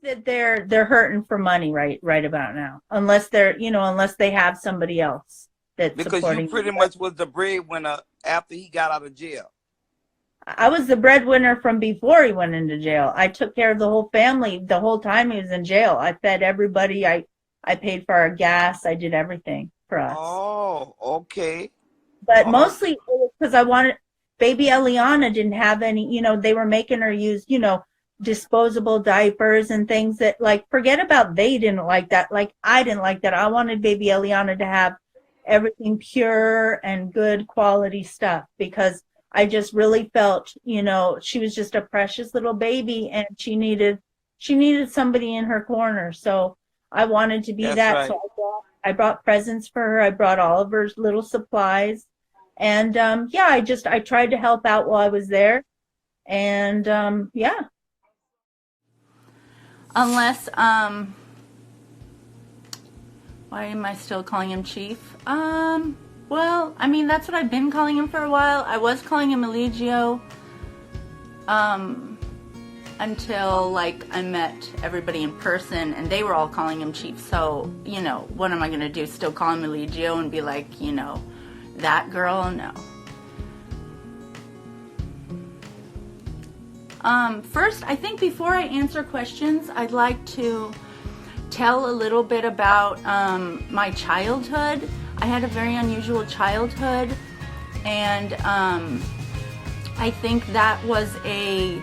that they're hurting for money right about now, unless they're unless they have somebody else that's Because you supporting them. pretty But much was the breadwinner after he got out of jail. I was the breadwinner from before he went into jail. I took care of the whole family the whole time he was in jail. I fed everybody. I paid for our gas. I did everything for us. Oh, okay. But Oh, mostly it was because I wanted baby Eliana didn't have any, they were making her use, disposable diapers and things that like forget about they didn't like that. Like I didn't like that. I wanted baby Eliana to have everything pure and good quality stuff because I just really felt, she was just a precious little baby and she needed somebody in her corner. So I wanted to be that's that. So right. I brought presents for her. I brought all of her little supplies. And yeah, I tried to help out while I was there. And yeah. Unless, why am I still calling him Chief? Well, I mean, that's what I've been calling him for a while. I was calling him Eligio, until, like, I met everybody in person, and they were all calling him Chief. So, what am I going to do? Still call him Eligio and be like, that girl? No. First, I think before I answer questions, I'd like to tell a little bit about my childhood. I had a very unusual childhood, and I think that was a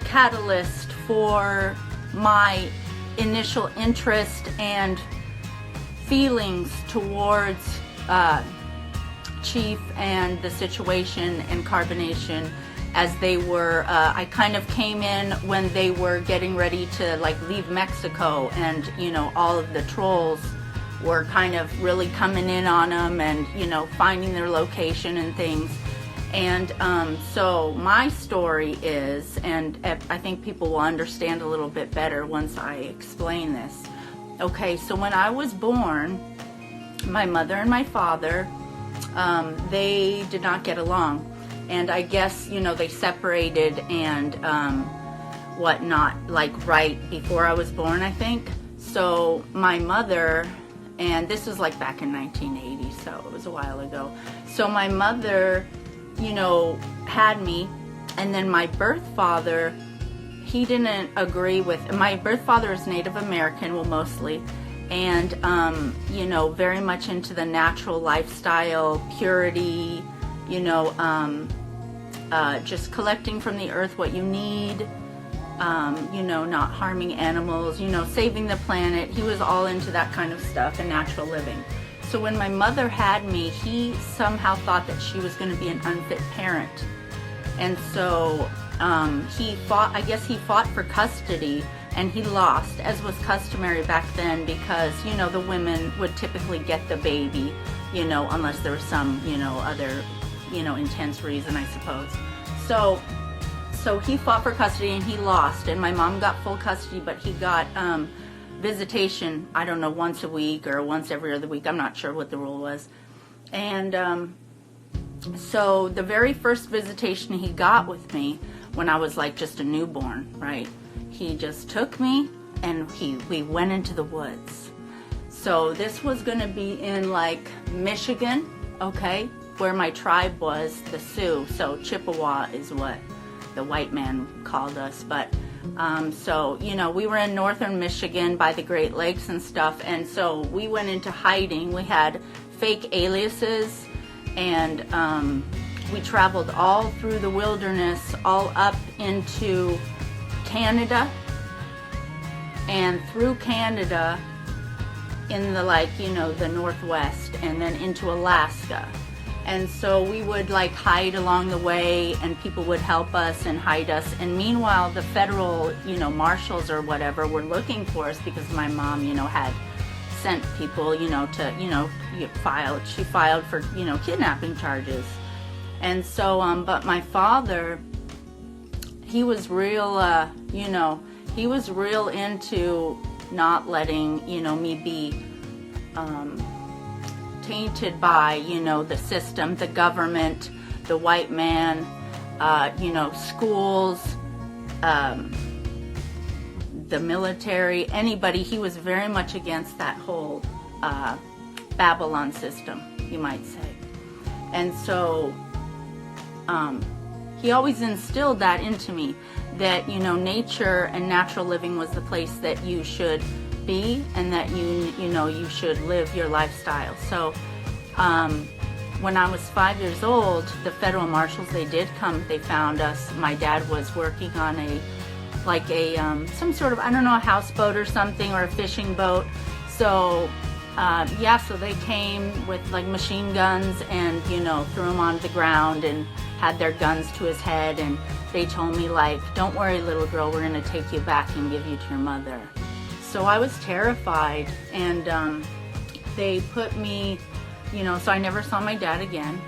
catalyst for my initial interest and feelings towards Chief and the situation and Carbonnation as they were, I kind of came in when they were getting ready to like leave Mexico, and all of the trolls were kind of really coming in on them and finding their location and things. And so my story is, and I think people will understand a little bit better once I explain this. Okay, so when I was born, my mother and my father, they did not get along. And I guess, they separated and whatnot, like right before I was born, I think. So my mother, and this was like back in 1980, so it was a while ago. So my mother, had me, and then my birth father, he didn't agree with, my birth father is Native American, well, mostly, and, very much into the natural lifestyle, purity, just collecting from the earth what you need, not harming animals, saving the planet. He was all into that kind of stuff and natural living. So when my mother had me, he somehow thought that she was going to be an unfit parent. And so he fought for custody, and he lost, as was customary back then, because, the women would typically get the baby, unless there was some, other, intense reason, I suppose. So he fought for custody and he lost, and my mom got full custody, but he got visitation, I don't know, once a week or once every other week. I'm not sure what the rule was. And so the very first visitation he got with me, when I was like just a newborn, right? He just took me and we went into the woods. So this was going to be in like Michigan, okay, where my tribe was, the Sioux. So Chippewa is what the white man called us. But so, we were in northern Michigan by the Great Lakes and stuff. And so we went into hiding. We had fake aliases, and we traveled all through the wilderness, all up into Canada, and through Canada in the the Northwest, and then into Alaska. And so we would hide along the way, and people would help us and hide us. And meanwhile, the federal, marshals or whatever were looking for us because my mom, had sent people, to, she filed for, kidnapping charges. And so, but my father, he was real, he was real into not letting, me be, tainted by, the system, the government, the white man, schools, the military, anybody. He was very much against that whole Babylon system, you might say. And so he always instilled that into me, that, you know, nature and natural living was the place that you should be, and that you should live your lifestyle. So when I was 5 years old, the federal marshals, they did come. They found us. My dad was working on some sort of, I don't know, a houseboat or something, or a fishing boat. So so they came with like machine guns and, you know, threw him on the ground and had their guns to his head, and they told me, like, don't worry, little girl, we're going to take you back and give you to your mother. So I was terrified, and they put me, you know, so I never saw my dad again.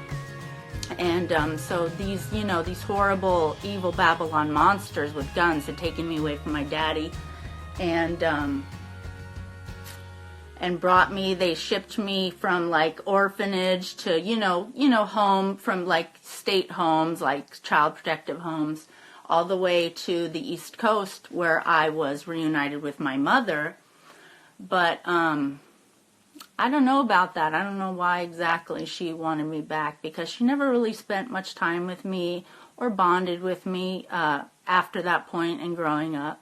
And so these, you know, these horrible, evil Babylon monsters with guns had taken me away from my daddy, and brought me. They shipped me from like orphanage to, you know, home, from like state homes, like child protective homes, all the way to the East Coast, where I was reunited with my mother. But I don't know about that. I don't know why exactly she wanted me back, because she never really spent much time with me or bonded with me after that point and growing up.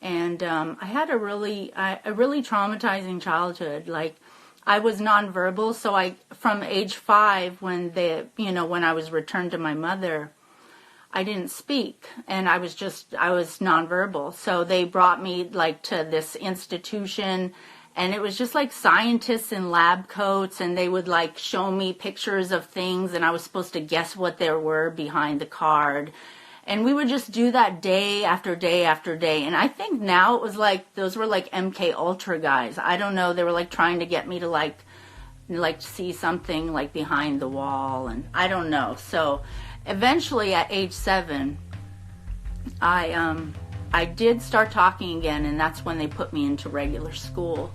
And I had a really traumatizing childhood. Like, I was nonverbal, so from age 5, when I was returned to my mother, I didn't speak, and I was nonverbal. So they brought me like to this institution, and it was just like scientists in lab coats, and they would like show me pictures of things, and I was supposed to guess what there were behind the card. And we would just do that day after day after day. And I think now it was like, those were like MK Ultra guys. I don't know. They were like trying to get me to like see something like behind the wall. And I don't know. So eventually at age 7, I did start talking again. And that's when they put me into regular school.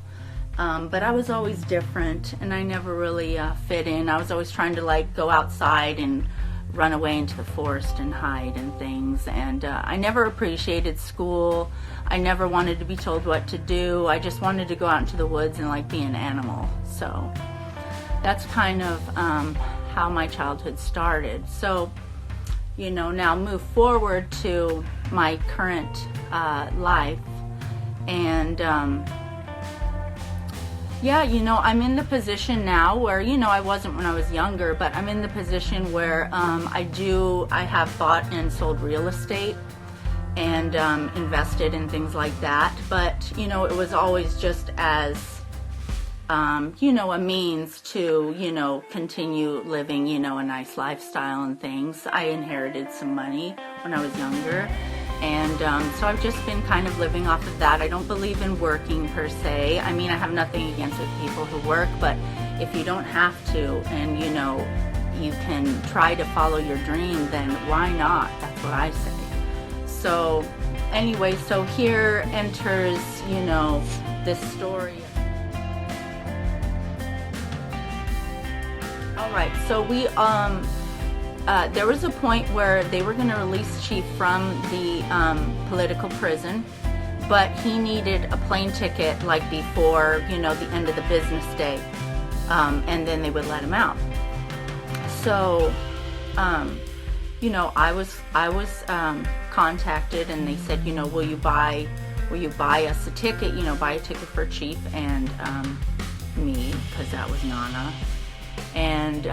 But I was always different, and I never really fit in. I was always trying to like go outside and run away into the forest and hide and things, and I never appreciated school. I never wanted to be told what to do. I just wanted to go out into the woods and like be an animal. So that's kind of how my childhood started. So, you know, now move forward to my current life, and yeah, you know, I'm in the position now where, you know, I wasn't when I was younger, but I'm in the position where I have bought and sold real estate and invested in things like that. But, you know, it was always just as, you know, a means to, you know, continue living, you know, a nice lifestyle and things. I inherited some money when I was younger. And so I've just been kind of living off of that. I don't believe in working per se. I mean, I have nothing against the people who work, but if you don't have to, and you know, you can try to follow your dream, then why not? That's what I say. So anyway, so here enters, you know, this story. All right, so we there was a point where they were going to release Chief from the political prison, but he needed a plane ticket like before, you know, the end of the business day, and then they would let him out. So, you know, I was contacted, and they said, you know, will you buy us a ticket? You know, buy a ticket for Chief and me, because that was Nana, and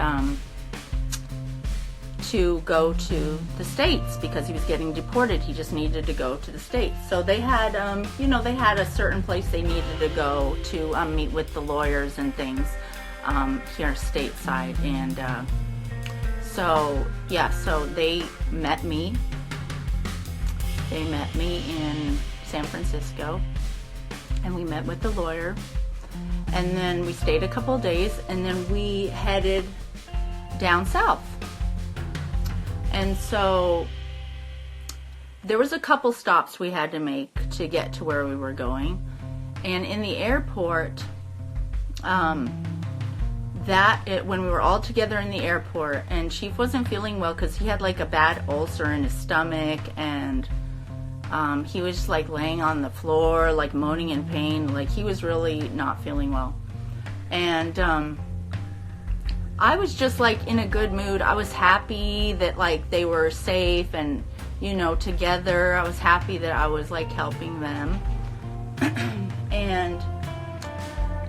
to go to the States, because he was getting deported. He just needed to go to the States. So they had, you know, they had a certain place they needed to go to meet with the lawyers and things here stateside. And so, yeah, so they met me. They met me in San Francisco, and we met with the lawyer. And then we stayed a couple of days, and then we headed down south. And so there was a couple stops we had to make to get to where we were going. And in the airport, when we were all together in the airport, and Chief wasn't feeling well because he had like a bad ulcer in his stomach, and He was just like laying on the floor, like moaning in pain. Like he was really not feeling well. And I was just like in a good mood. I was happy that like they were safe and, you know, together. I was happy that I was like helping them. And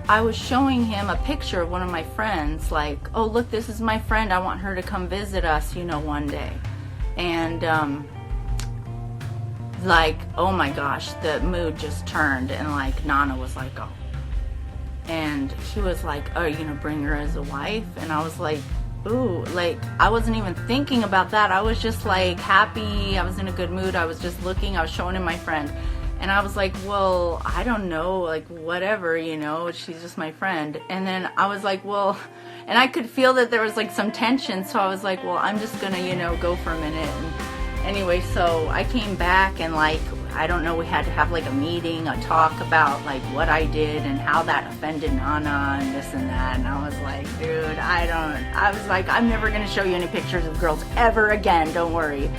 I was showing him a picture of one of my friends, like, oh look, this is my friend, I want her to come visit us, you know, one day. And like, oh my gosh, the mood just turned, and like Nana was like, oh. And he was like, oh, are you gonna bring her as a wife? And I was like, ooh, like I wasn't even thinking about that. I was just like happy, I was in a good mood, I was just looking, I was showing him my friend. And I was like, well, I don't know, like whatever, you know, she's just my friend. And then I was like, well, and I could feel that there was like some tension, so I was like, well, I'm just gonna, you know, go for a minute. And anyway, so I came back and like, I don't know, we had to have like a meeting, a talk about like what I did and how that offended Nana and this and that. And I was like, dude, I was like, I'm never gonna show you any pictures of girls ever again, don't worry.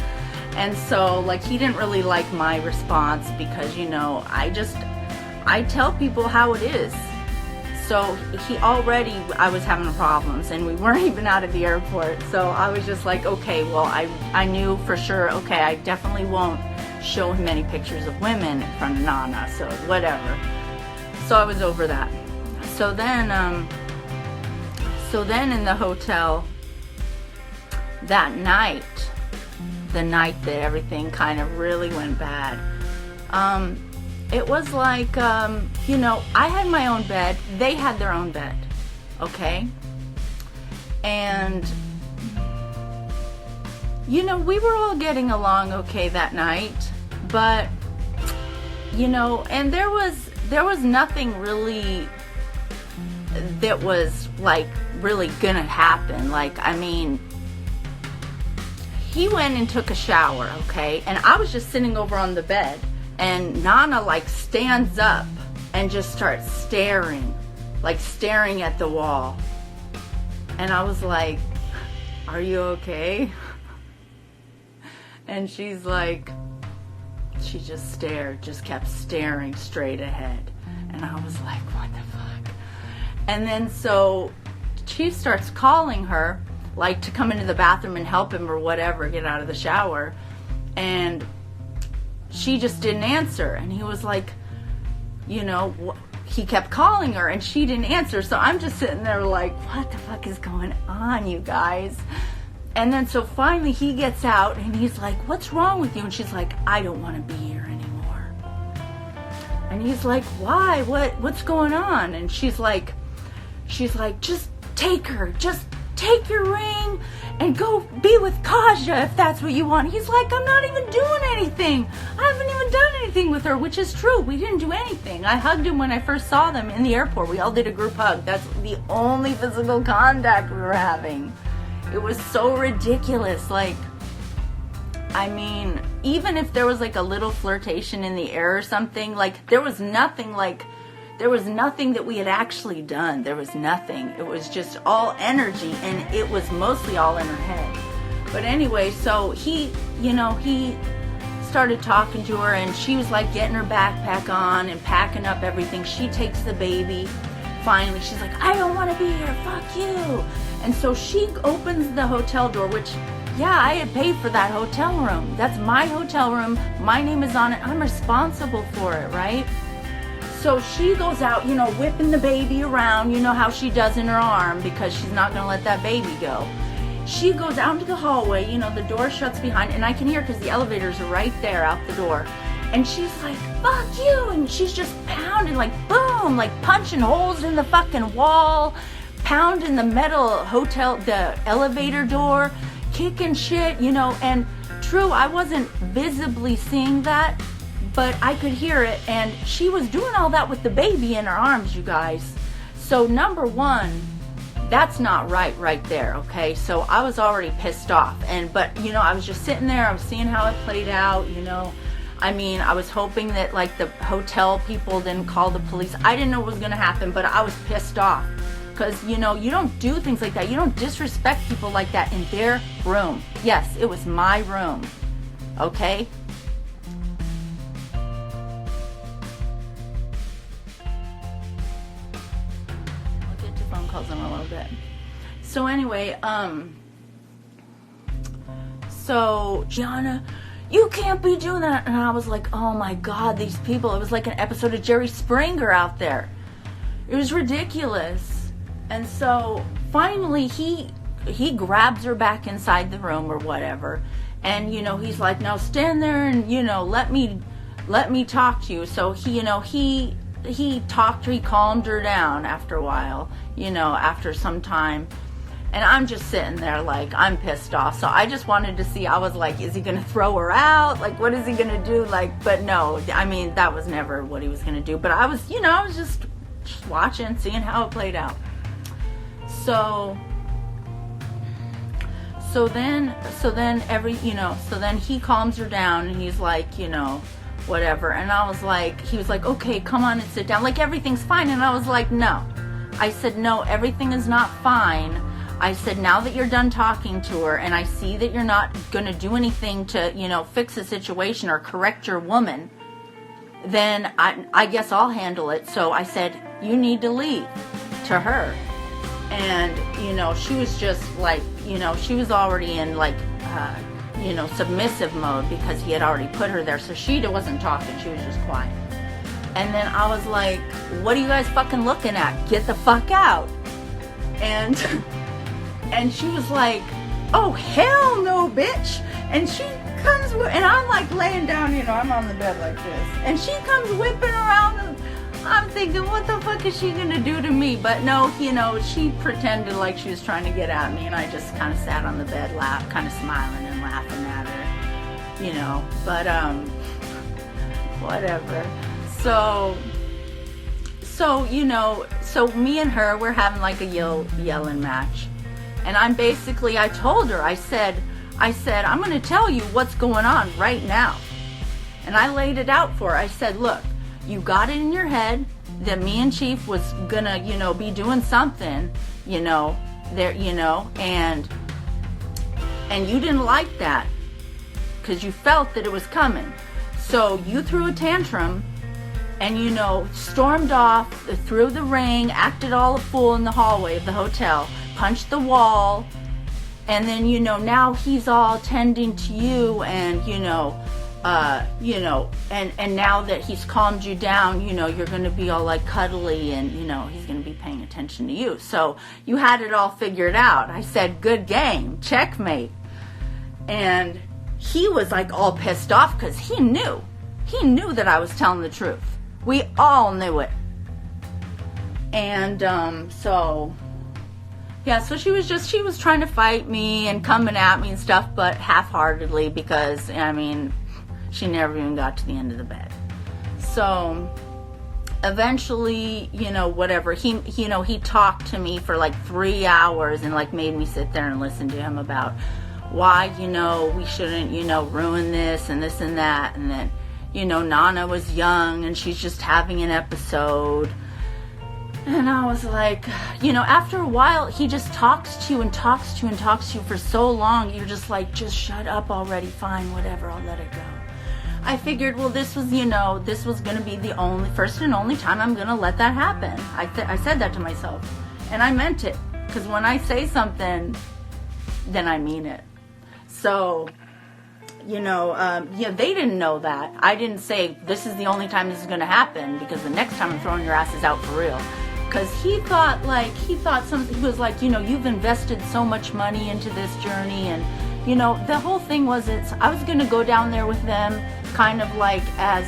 And so like he didn't really like my response because, you know, I tell people how it is. So I was having problems and we weren't even out of the airport. So I was just like, okay, well, I knew for sure, okay, I definitely won't show him any pictures of women in front of Nana, so whatever. So I was over that. So then in the hotel that night, the night that everything kind of really went bad, it was like, you know, I had my own bed, they had their own bed, okay? And, you know, we were all getting along okay that night, but, you know, and there was nothing really that was, like, really gonna happen. Like, I mean, he went and took a shower, okay? And I was just sitting over on the bed. And Nana like stands up and just starts staring at the wall. And I was like, are you okay? And she's like, she just kept staring straight ahead. And I was like, what the fuck? And then so Chief starts calling her, like to come into the bathroom and help him or whatever, get out of the shower. And she just didn't answer. And he was like, you know, he kept calling her and she didn't answer. So I'm just sitting there like, what the fuck is going on, you guys? And then so finally he gets out and he's like, what's wrong with you? And she's like, I don't want to be here anymore. And he's like, why? What's going on? And she's like, just take her. Just take your ring and go be with Kadijah if that's what you want. He's like, I'm not even doing anything. I haven't even done anything with her, which is true. We didn't do anything. I hugged him when I first saw them in the airport. We all did a group hug. That's the only physical contact we were having. It was so ridiculous. Like, I mean, even if there was like a little flirtation in the air or something, like there was nothing that we had actually done. There was nothing. It was just all energy, and it was mostly all in her head. But anyway, so he started talking to her, and she was like getting her backpack on and packing up everything. She takes the baby. Finally, she's like, I don't want to be here. Fuck you. And so she opens the hotel door, which, yeah, I had paid for that hotel room. That's my hotel room. My name is on it. I'm responsible for it, right? So she goes out, you know, whipping the baby around, you know how she does in her arm, because she's not going to let that baby go. She goes out into the hallway, you know, the door shuts behind, and I can hear because the elevators are right there out the door. And she's like, fuck you, and she's just pounding, like, boom, like punching holes in the fucking wall, pounding the the elevator door, kicking shit, you know. And true, I wasn't visibly seeing that, but I could hear it, and she was doing all that with the baby in her arms, you guys. So number one, that's not right there, okay? So I was already pissed off, but you know, I was just sitting there, I was seeing how it played out, you know. I mean, I was hoping that like the hotel people didn't call the police. I didn't know what was gonna happen, but I was pissed off. Because, you know, you don't do things like that. You don't disrespect people like that in their room. Yes, it was my room, okay? phone calls in a little bit. So anyway, so Gianna, you can't be doing that. And I was like, oh my God, these people. It was like an episode of Jerry Springer out there. It was ridiculous. And so finally he grabs her back inside the room or whatever. And, he's like, now stand there and, let me talk to you. So he talked to her, he calmed her down after a while, after some time. And I'm just sitting there like, I'm pissed off. So I just wanted to see, I was like, is he going to throw her out? Like, what is he going to do? Like, but no, I mean, that was never what he was going to do. But I was, I was just watching, seeing how it played out. So then he calms her down and he's like, whatever. And I was like, he was like, okay, come on and sit down. Like, everything's fine. And I was like, no. I said, no, everything is not fine. I said, now that you're done talking to her and I see that you're not going to do anything to, fix the situation or correct your woman, then I guess I'll handle it. So I said, you need to leave, to her. And, she was just like, she was already in like, submissive mode because he had already put her there. So she wasn't talking. She was just quiet. And then I was like, what are you guys fucking looking at? Get the fuck out. And she was like, oh, hell no, bitch. And she comes, and I'm like laying down, I'm on the bed like this. And she comes whipping around, and I'm thinking, what the fuck is she gonna do to me? But no, she pretended like she was trying to get at me, and I just kind of sat on the bed, kind of smiling and laughing at her, but, whatever. So me and her, we're having like a yelling match. And I told her, I said, I'm going to tell you what's going on right now. And I laid it out for her. I said, look, you got it in your head that me and Chief was going to, be doing something, there, and you didn't like that because you felt that it was coming. So you threw a tantrum and, stormed off through the ring, acted all a fool in the hallway of the hotel, punched the wall, and then, now he's all tending to you and, and now that he's calmed you down, you're going to be all like cuddly and, he's going to be paying attention to you. So you had it all figured out. I said, good game, checkmate. And he was like all pissed off because he knew that I was telling the truth. We all knew it. And, so she was trying to fight me and coming at me and stuff, but half-heartedly because, she never even got to the end of the bed. So eventually, whatever, he talked to me for like 3 hours and like made me sit there and listen to him about why, we shouldn't, ruin this and that. And then, Nana was young and she's just having an episode. And I was like, after a while, he just talks to you and talks to you and talks to you for so long. You're just like, just shut up already. Fine, whatever, I'll let it go. I figured, well, this was going to be the first and only time I'm going to let that happen. I said that to myself. And I meant it. Because when I say something, then I mean it. So, they didn't know that. I didn't say, this is the only time this is going to happen, because the next time I'm throwing your asses out for real. Because he was like, you've invested so much money into this journey, and, the whole thing was, I was going to go down there with them, kind of like as,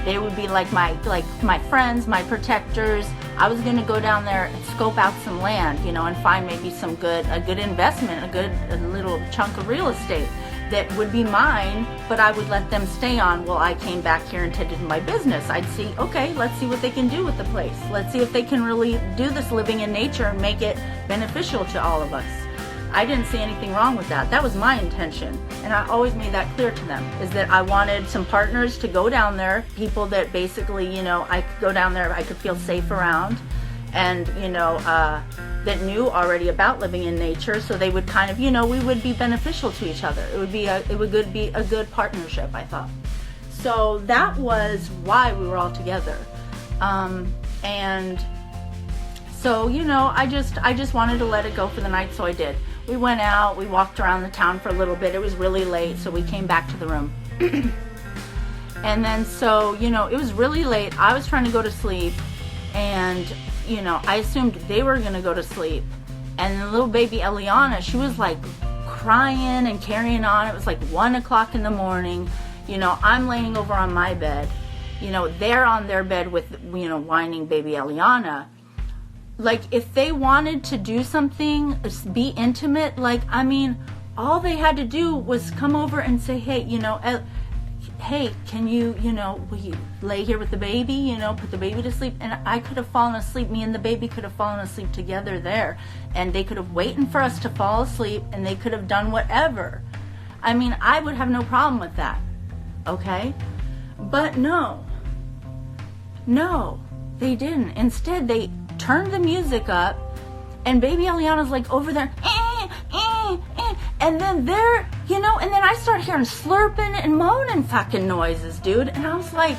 they would be like my friends, my protectors. I was going to go down there and scope out some land, and find maybe a good investment, a little chunk of real estate that would be mine, but I would let them stay on while I came back here and tended to my business. I'd see, okay, let's see what they can do with the place. Let's see if they can really do this living in nature and make it beneficial to all of us. I didn't see anything wrong with that. That was my intention. And I always made that clear to them, is that I wanted some partners to go down there, people that basically, I could go down there, I could feel safe around, and, that knew already about living in nature, so they would kind of, we would be beneficial to each other. It would be a good partnership, I thought. So that was why we were all together. And So, you know, I just wanted to let it go for the night, so I did. We went out, we walked around the town for a little bit. It was really late, so we came back to the room. And then, so, you know, it was really late. I was trying to go to sleep, and, you know, I assumed they were going to go to sleep. And the little baby Eliana, she was like crying and carrying on. It was like 1 o'clock in the morning. You know, I'm laying over on my bed. You know, they're on their bed with, you know, whining baby Eliana. Like, if they wanted to do something, be intimate, like, I mean, all they had to do was come over and say, hey, you know, hey, can you, you know, will you lay here with the baby, you know, put the baby to sleep? And I could have fallen asleep, me and the baby could have fallen asleep together there. And they could have waited for us to fall asleep, and they could have done whatever. I mean, I would have no problem with that, okay? But no, they didn't. Instead, they turned the music up, and baby Eliana's like over there, and then they're, you know, and then I start hearing slurping and moaning fucking noises, dude. And I was like,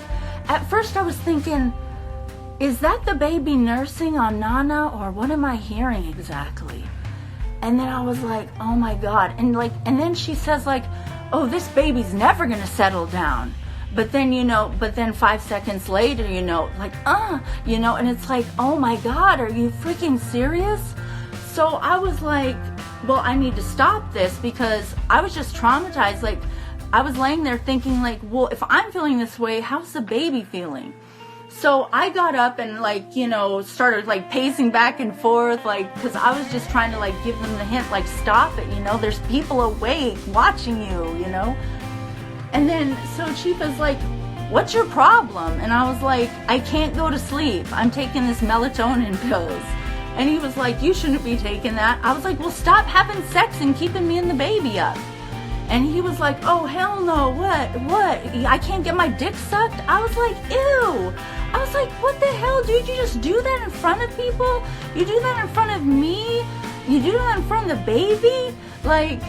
at first I was thinking, is that the baby nursing on Nana, or what am I hearing exactly? And then I was like, oh my God. And like, and then she says like, oh, this baby's never gonna settle down. But then, you know, 5 seconds later, you know, like, you know, and it's like, oh my God, are you freaking serious? So I was like, well, I need to stop this, because I was just traumatized. Like, I was laying there thinking like, well, if I'm feeling this way, how's the baby feeling? So I got up and like, you know, started like pacing back and forth, like, because I was just trying to like give them the hint, like, stop it, you know, there's people awake watching you, you know. And then, so Chifa's like, what's your problem? And I was like, I can't go to sleep. I'm taking this melatonin pills. And he was like, you shouldn't be taking that. I was like, well, stop having sex and keeping me and the baby up. And he was like, oh, hell no, what? I can't get my dick sucked? I was like, ew. I was like, what the hell, dude? You just do that in front of people? You do that in front of me? You do that in front of the baby? Like,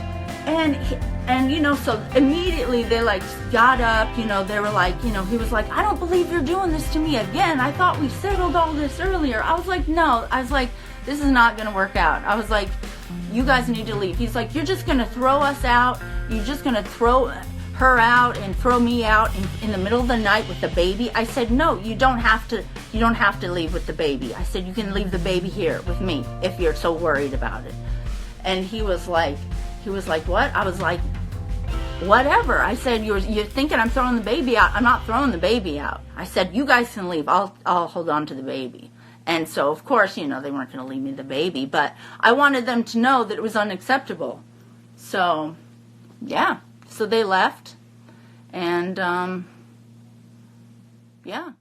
and you know, so immediately they like got up, you know, they were like, you know, he was like, I don't believe you're doing this to me again. I thought we settled all this earlier. I was like, no. I was like, this is not going to work out. I was like, you guys need to leave. He's like, you're just going to throw us out. You're just going to throw her out and throw me out in the middle of the night with the baby. I said, no, you don't have to leave with the baby. I said, you can leave the baby here with me if you're so worried about it. And he was like, what? I was like, whatever. I said, you're thinking I'm throwing the baby out. I'm not throwing the baby out. I said, you guys can leave. I'll hold on to the baby. And so, of course, you know, they weren't going to leave me the baby, but I wanted them to know that it was unacceptable. So, yeah. So they left, and, yeah.